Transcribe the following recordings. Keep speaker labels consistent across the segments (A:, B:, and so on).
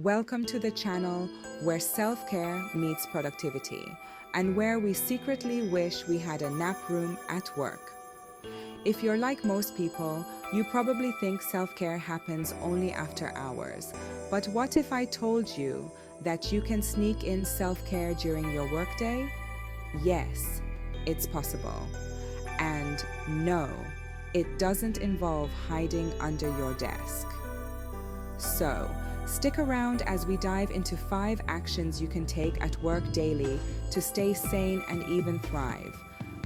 A: Welcome to the channel where self-care meets productivity and where we secretly wish we had a nap room at work. If you're like most people, you probably think self-care happens only after hours. But what if I told you that you can sneak in self-care during your workday? Yes, it's possible. And no, it doesn't involve hiding under your desk. So, stick around as we dive into 5 actions you can take at work daily to stay sane and even thrive.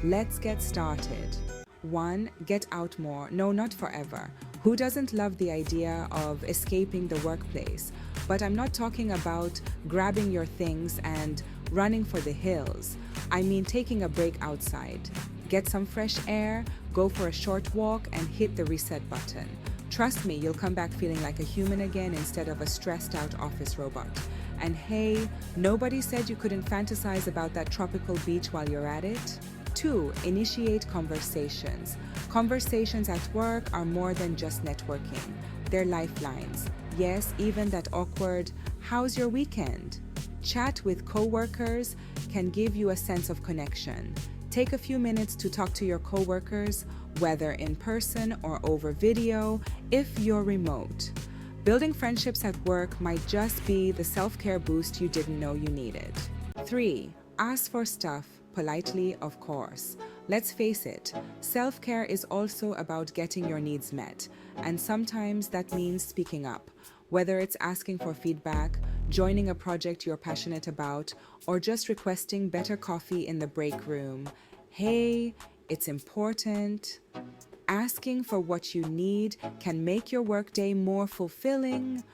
A: Let's get started. 1. Get out more. No, not forever. Who doesn't love the idea of escaping the workplace? But I'm not talking about grabbing your things and running for the hills. I mean taking a break outside. Get some fresh air, go for a short walk, and hit the reset button. Trust me, you'll come back feeling like a human again instead of a stressed out office robot. And hey, nobody said you couldn't fantasize about that tropical beach while you're at it. 2. Initiate conversations. Conversations at work are more than just networking. They're lifelines. Yes, even that awkward, "How's your weekend?" Chat with coworkers can give you a sense of connection. Take a few minutes to talk to your coworkers, whether in person or over video, if you're remote. Building friendships at work might just be the self-care boost you didn't know you needed. 3. Ask for stuff, politely, of course. Let's face it, self-care is also about getting your needs met, and sometimes that means speaking up. Whether it's asking for feedback, joining a project you're passionate about, or just requesting better coffee in the break room. Hey, it's important. Asking for what you need can make your workday more fulfilling.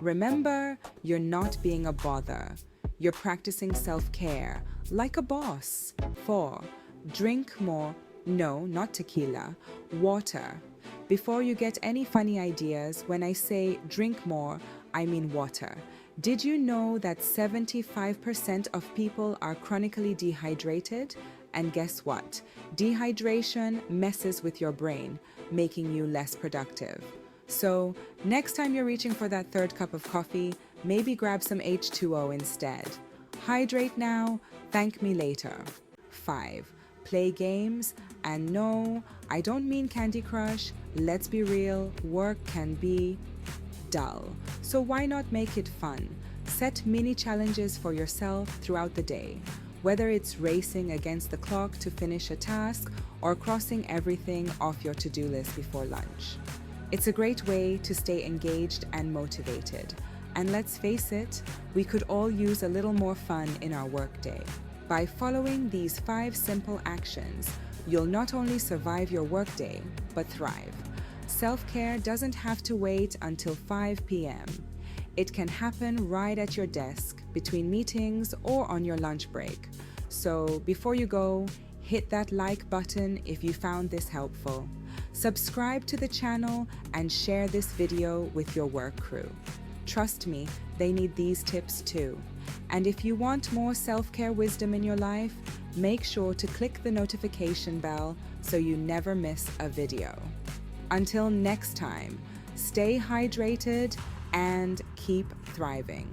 A: Remember, you're not being a bother. You're practicing self-care, like a boss. 4. Drink more. No, not tequila. Water. Before you get any funny ideas, when I say drink more, I mean water. Did you know that 75% of people are chronically dehydrated? And guess what? Dehydration messes with your brain, making you less productive. So, next time you're reaching for that 3rd cup of coffee, maybe grab some H2O instead. Hydrate now, thank me later. 5. Play games. And no, I don't mean Candy Crush. Let's be real, work can be dull. So why not make it fun? Set mini challenges for yourself throughout the day. Whether it's racing against the clock to finish a task or crossing everything off your to-do list before lunch. It's a great way to stay engaged and motivated. And let's face it, we could all use a little more fun in our workday. By following these 5 simple actions, you'll not only survive your workday, but thrive. Self-care doesn't have to wait until 5 p.m. It can happen right at your desk, between meetings, or on your lunch break. So before you go, hit that like button if you found this helpful. Subscribe to the channel and share this video with your work crew. Trust me, they need these tips too. And if you want more self-care wisdom in your life, make sure to click the notification bell so you never miss a video. Until next time, stay hydrated and keep thriving.